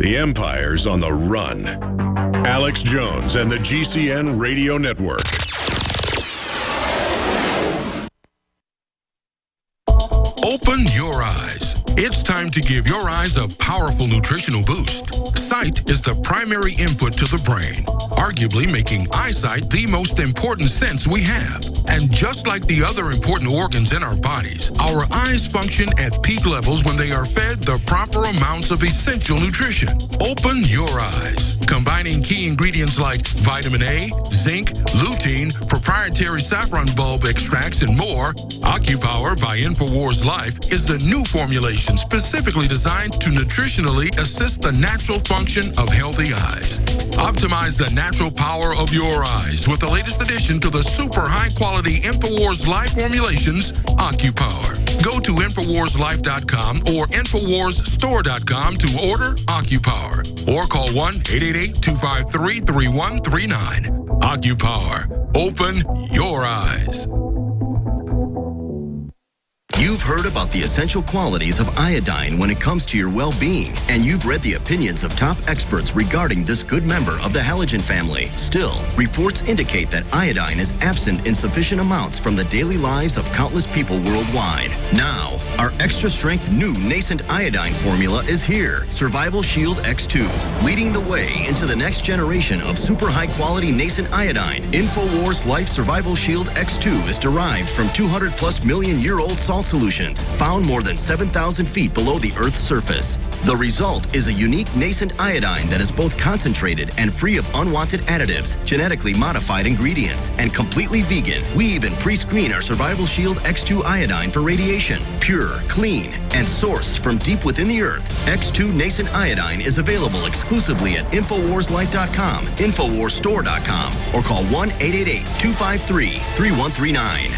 The Empire's on the run. Alex Jones and the GCN Radio Network. Open your eyes. It's time to give your eyes a powerful nutritional boost. Sight is the primary input to the brain, arguably making eyesight the most important sense we have. And just like the other important organs in our bodies, our eyes function at peak levels when they are fed the proper amounts of essential nutrition. Open your eyes. Combining key ingredients like vitamin A, zinc, lutein, proprietary saffron bulb extracts, and more, OcuPower by InfoWars Life is the new formulation specifically designed to nutritionally assist the natural function of healthy eyes. Optimize the natural power of your eyes with the latest addition to the super high-quality InfoWars Life formulations, OcuPower. Go to InfoWarsLife.com or InfoWarsStore.com to order OcuPower or call 1-888-253-3139. OcuPower. Open your eyes. You've heard about the essential qualities of iodine when it comes to your well-being, and you've read the opinions of top experts regarding this good member of the halogen family. Still, reports indicate that iodine is absent in sufficient amounts from the daily lives of countless people worldwide. Now, our extra-strength new nascent iodine formula is here, Survival Shield X2, leading the way into the next generation of super high-quality nascent iodine. InfoWars Life Survival Shield X2 is derived from 200+ million-year-old salt solutions found more than 7,000 feet below the Earth's surface. The result is a unique nascent iodine that is both concentrated and free of unwanted additives, genetically modified ingredients, and completely vegan. We even pre-screen our Survival Shield X2 iodine for radiation. Pure, clean, and sourced from deep within the Earth, X2 nascent iodine is available exclusively at InfoWarsLife.com, InfoWarsStore.com, or call 1-888-253-3139.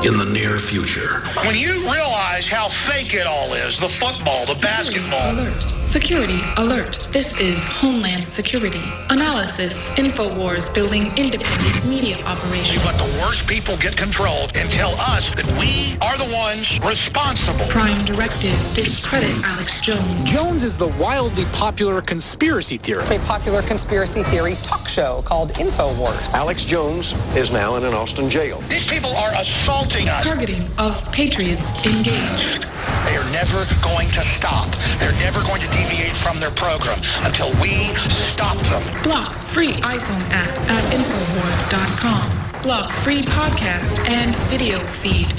In the near future. When you realize how fake it all is, the football, the basketball. Alert. Security alert. This is Homeland Security. Analysis. InfoWars building independent media operation. You let the worst people get control and tell us that we are the ones responsible. Prime directive. Discredit Alex Jones. Jones is the wildly popular conspiracy theorist. A popular conspiracy theory talk show called InfoWars. Alex Jones is now in an Austin jail. These people are assaulting us. Targeting of patriots engaged. They are never going to stop. They're never going to deviate from their program until we stop them. Block free iPhone app at Infowars.com. Block free podcast and video feed.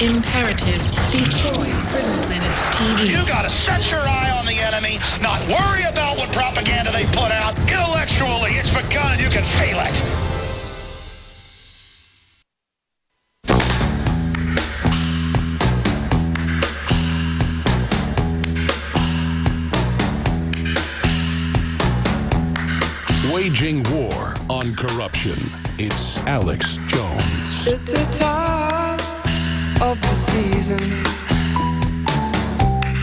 Imperative. Destroy Prison Planet TV. You gotta set your eye on the enemy, not worry about what propaganda they put out. Intellectually, it's begun and you can feel it. Waging war on corruption. It's Alex Jones. It's the time of the season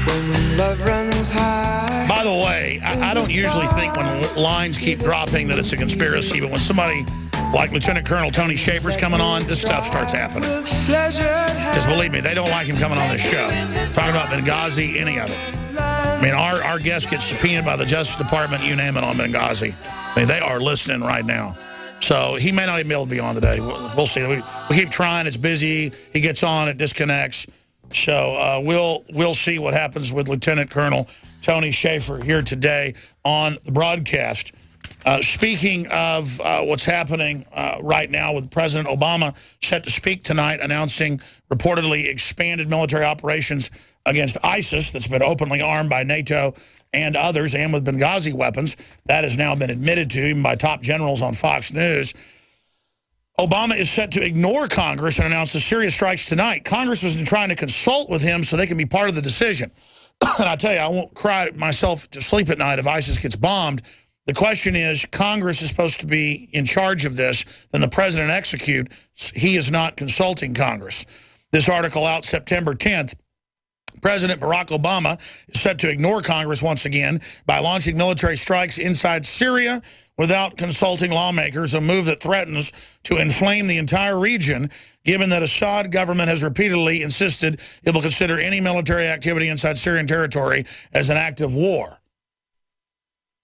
when love runs high. By the way, I don't usually think when lines keep dropping that it's a conspiracy, but when somebody like Lieutenant Colonel Tony Schaefer's coming on, this stuff starts happening. Because believe me, they don't like him coming on this show. Talking about Benghazi, any of it. I mean, our guests get subpoenaed by the Justice Department, you name it, on Benghazi. I mean, they are listening right now. So he may not even be able to be on today. We'll see. We keep trying. It's busy. He gets on. It disconnects. So we'll see what happens with Lieutenant Colonel Tony Schaefer here today on the broadcast. Speaking of what's happening right now with President Obama set to speak tonight, announcing reportedly expanded military operations against ISIS that's been openly armed by NATO and others, and with Benghazi weapons. That has now been admitted to, even by top generals on Fox News. Obama is set to ignore Congress and announce the serious strikes tonight. Congress is trying to consult with him so they can be part of the decision. And I tell you, I won't cry myself to sleep at night if ISIS gets bombed. The question is, Congress is supposed to be in charge of this, then the president execute. He is not consulting Congress. This article out September 10th. President Barack Obama is set to ignore Congress once again by launching military strikes inside Syria without consulting lawmakers, a move that threatens to inflame the entire region, given that Assad government has repeatedly insisted it will consider any military activity inside Syrian territory as an act of war.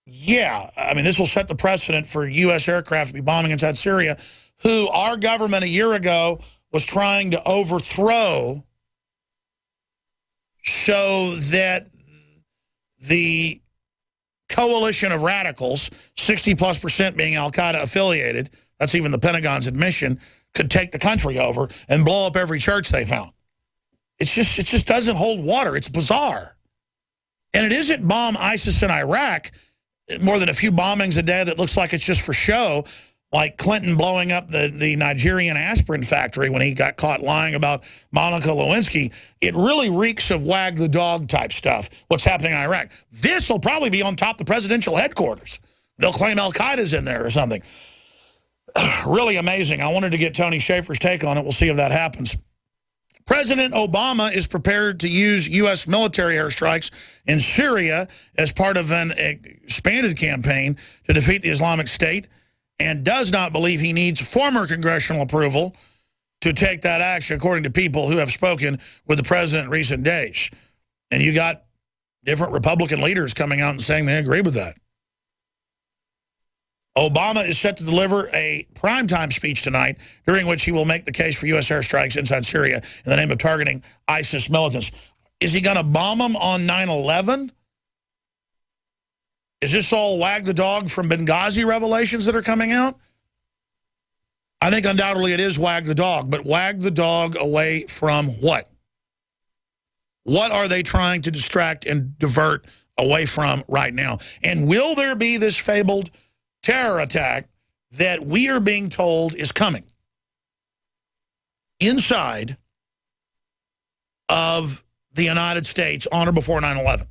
Yeah, I mean, this will set the precedent for U.S. aircraft to be bombing inside Syria, who our government a year ago was trying to overthrow so that the coalition of radicals, 60+% being al-Qaeda affiliated, that's even the Pentagon's admission, could take the country over and blow up every church they found. It just doesn't hold water. It's bizarre. And it isn't bomb ISIS in Iraq, more than a few bombings a day that looks like it's just for show, like Clinton blowing up the Nigerian aspirin factory when he got caught lying about Monica Lewinsky. It really reeks of wag the dog type stuff, what's happening in Iraq. This will probably be on top of the presidential headquarters. They'll claim al-Qaeda's in there or something. Really amazing. I wanted to get Tony Shaffer's take on it. We'll see if that happens. President Obama is prepared to use U.S. military airstrikes in Syria as part of an expanded campaign to defeat the Islamic State, and does not believe he needs former congressional approval to take that action, according to people who have spoken with the president in recent days. And you got different Republican leaders coming out and saying they agree with that. Obama is set to deliver a primetime speech tonight, during which he will make the case for U.S. airstrikes inside Syria in the name of targeting ISIS militants. Is he going to bomb them on 9/11? Is this all wag the dog from Benghazi revelations that are coming out? I think undoubtedly it is wag the dog, but wag the dog away from what? What are they trying to distract and divert away from right now? And will there be this fabled terror attack that we are being told is coming inside of the United States on or before 9/11?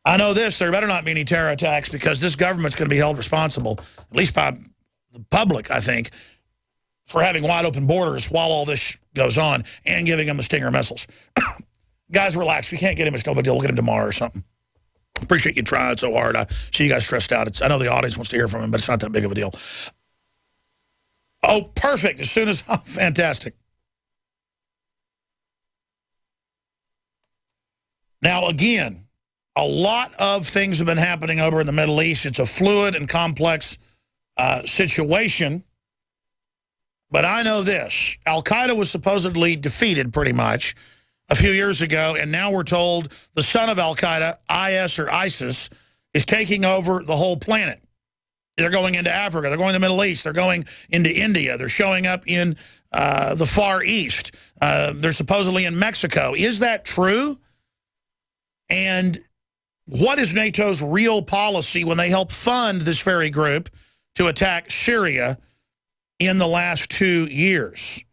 I know this, there better not be any terror attacks, because this government's going to be held responsible, at least by the public, I think, for having wide open borders while all this goes on and giving them the Stinger missiles. Guys, relax. If you can't get him, it's no big deal. We'll get him tomorrow or something. Appreciate you trying so hard. I see you guys stressed out. I know the audience wants to hear from him, but it's not that big of a deal. Oh, perfect. As soon as... Oh, fantastic. Now, again, a lot of things have been happening over in the Middle East. It's a fluid and complex situation. But I know this. Al-Qaeda was supposedly defeated pretty much a few years ago, and now we're told the son of Al-Qaeda, IS or ISIS, is taking over the whole planet. They're going into Africa. They're going to the Middle East. They're going into India. They're showing up in the Far East. They're supposedly in Mexico. Is that true? And what is NATO's real policy when they help fund this very group to attack Syria in the last 2 years?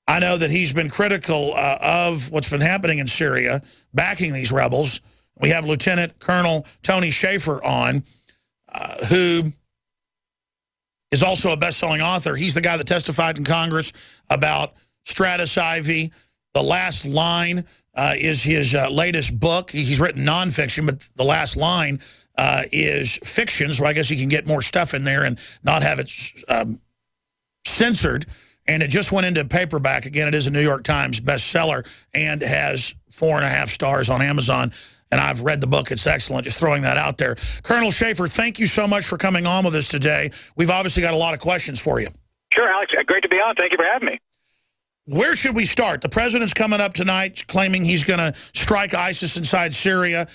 I know that he's been critical of what's been happening in Syria, backing these rebels. We have Lieutenant Colonel Tony Shaffer on, who is also a best-selling author. He's the guy that testified in Congress about Stratus Ivy. The Last Line is his latest book. He's written nonfiction, but The Last Line is fiction, so I guess you can get more stuff in there and not have it censored. And it just went into paperback. Again, it is a New York Times bestseller and has 4.5 stars on Amazon. And I've read the book. It's excellent. Just throwing that out there. Colonel Shaffer, thank you so much for coming on with us today. We've obviously got a lot of questions for you. Sure, Alex. Great to be on. Thank you for having me. Where should we start? The president's coming up tonight claiming he's going to strike ISIS inside Syria.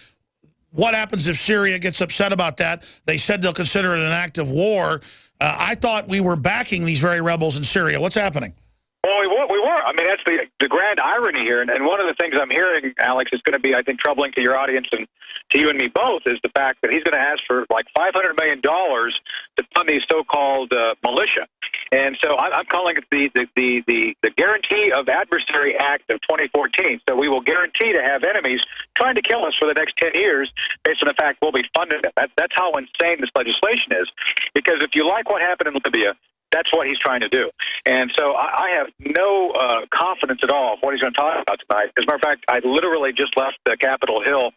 What happens if Syria gets upset about that? They said they'll consider it an act of war. I thought we were backing these very rebels in Syria. What's happening? Well, we were. I mean, that's the grand irony here. And one of the things I'm hearing, Alex, is going to be, I think, troubling to your audience and to you and me both, is the fact that he's going to ask for like $500 million to fund these so-called militia. And so I'm calling it the Guarantee of Adversary Act of 2014. So we will guarantee to have enemies trying to kill us for the next 10 years based on the fact we'll be funding them. That's how insane this legislation is. Because if you like what happened in Libya, that's what he's trying to do. And so I have no confidence at all of what he's going to talk about tonight. As a matter of fact, I literally just left Capitol Hill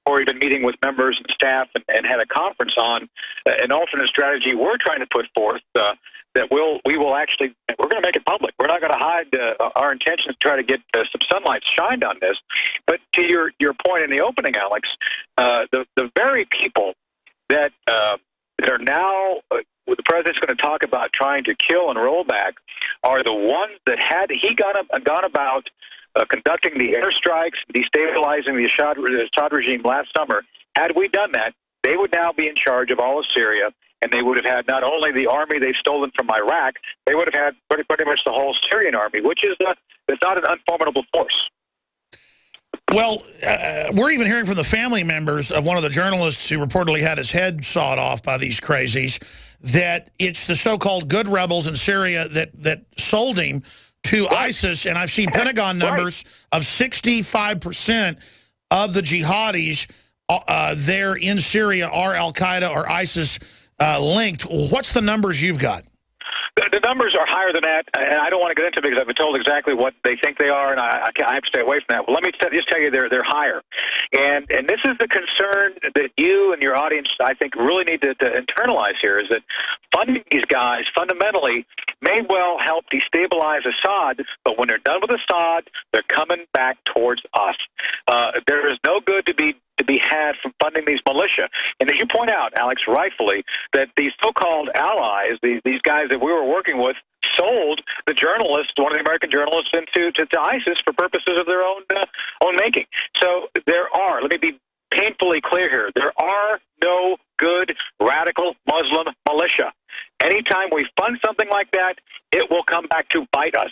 already been meeting with members and staff and had a conference on an alternate strategy we're trying to put forth that we're going to make it public. We're not going to hide our intentions to try to get some sunlight shined on this. But to your point in the opening, Alex, the very people that are now the president's going to talk about trying to kill and roll back are the ones that had he gone about conducting the airstrikes, destabilizing the Assad regime last summer. Had we done that, they would now be in charge of all of Syria, and they would have had not only the army they've stolen from Iraq, they would have had pretty much the whole Syrian army, which is it's not an unformidable force. Well, we're even hearing from the family members of one of the journalists who reportedly had his head sawed off by these crazies that it's the so-called good rebels in Syria that sold him to ISIS. And I've seen Pentagon numbers of 65% of the jihadis there in Syria are al-Qaeda or ISIS linked. What's the numbers you've got? The numbers are higher than that, and I don't want to get into it because I've been told exactly what they think they are, and I have to stay away from that. But let me just tell you they're higher. And this is the concern that you and your audience, I think, really need to internalize here, is that funding these guys fundamentally may well help destabilize Assad, but when they're done with Assad, they're coming back towards us. There is no good to be had from funding these militia. And as you point out, Alex, rightfully, that these so-called allies, these guys that we were working with, sold the journalist, one of the American journalists, into ISIS for purposes of their own making. So let me be painfully clear here, there are no good radical Muslim militia. Anytime we fund something like that, it will come back to bite us.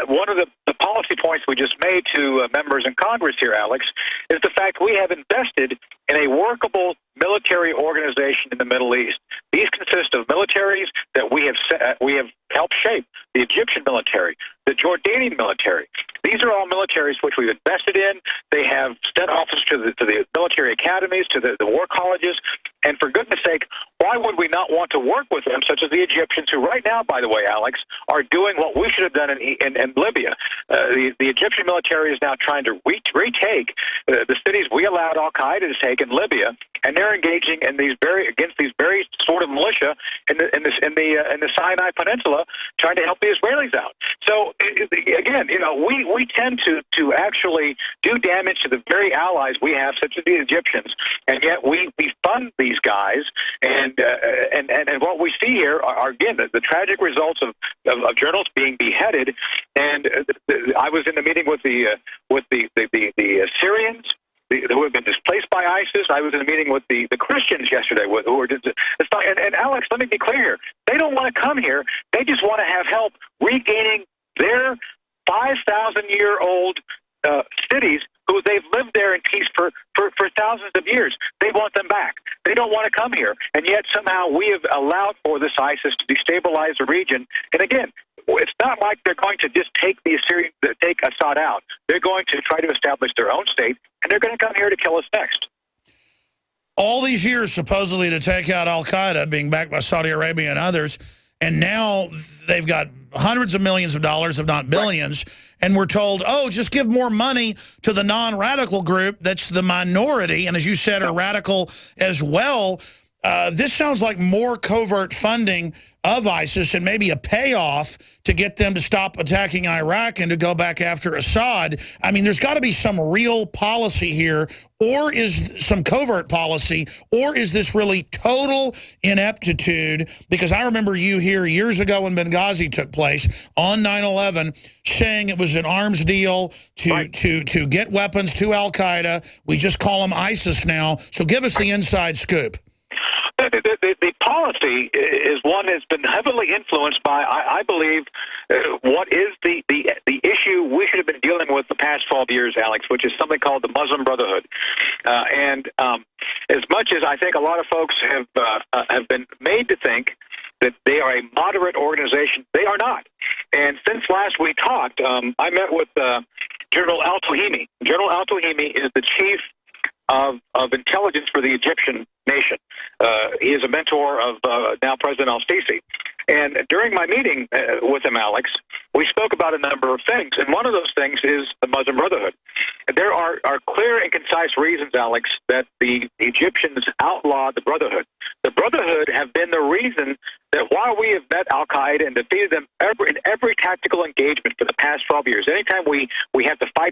One of the policy points we just made to members in Congress here, Alex, is the fact we have invested in a workable military organization in the Middle East. These consist of militaries that we have helped shape: the Egyptian military, the Jordanian military. These are all militaries which we've invested in. They have sent officers to the military academies, to the war colleges, and for goodness sake, why would we not want to work with them, such as the Egyptians, who right now, by the way, Alex, are doing what we should have done in Libya. The Egyptian military is now trying to retake the cities we allowed al-Qaeda to take in Libya, and they're engaging in against these very sort of militia in the Sinai Peninsula, trying to help the Israelis out. So again, we tend to actually do damage to the very allies we have, such as the Egyptians, and yet we fund these guys, and what we see here are again the tragic results of journalists being beheaded. And I was in the meeting with the Syrians who have been displaced by ISIS. I was in a meeting with the Christians yesterday who were and Alex, let me be clear here. They don't want to come here. They just want to have help regaining their 5,000-year-old cities who they've lived there in peace for thousands of years. They want them back. They don't want to come here. And yet somehow we have allowed for this ISIS to destabilize the region. And again, it's not like they're going to just take Assad out. They're going to try to establish their own state, and they're going to come here to kill us next. All these years, supposedly, to take out al-Qaeda, being backed by Saudi Arabia and others, and now they've got hundreds of millions of dollars, if not billions, and we're told, oh, just give more money to the non-radical group that's the minority, and as you said, are radical as well. This sounds like more covert funding of ISIS and maybe a payoff to get them to stop attacking Iraq and to go back after Assad. I mean, there's got to be some real policy here, or is some covert policy, or is this really total ineptitude? Because I remember you here years ago when Benghazi took place on 9/11 saying it was an arms deal to get weapons to al-Qaeda. We just call them ISIS now. So give us the inside scoop. The policy is one that's been heavily influenced by, I believe, what is the issue we should have been dealing with the past 12 years, Alex, which is something called the Muslim Brotherhood. And as much as I think a lot of folks have been made to think that they are a moderate organization, they are not. And since last we talked, I met with General al-Tuhimi. General al-Tuhimi is the chief of intelligence for the Egyptian nation. He is a mentor of now President al-Sisi. And during my meeting with him, Alex, we spoke about a number of things, and one of those things is the Muslim Brotherhood. There are clear and concise reasons, Alex, that the Egyptians outlawed the Brotherhood. The Brotherhood have been the reason that while we have met Al-Qaeda and defeated them in every tactical engagement for the past 12 years, anytime we have to fight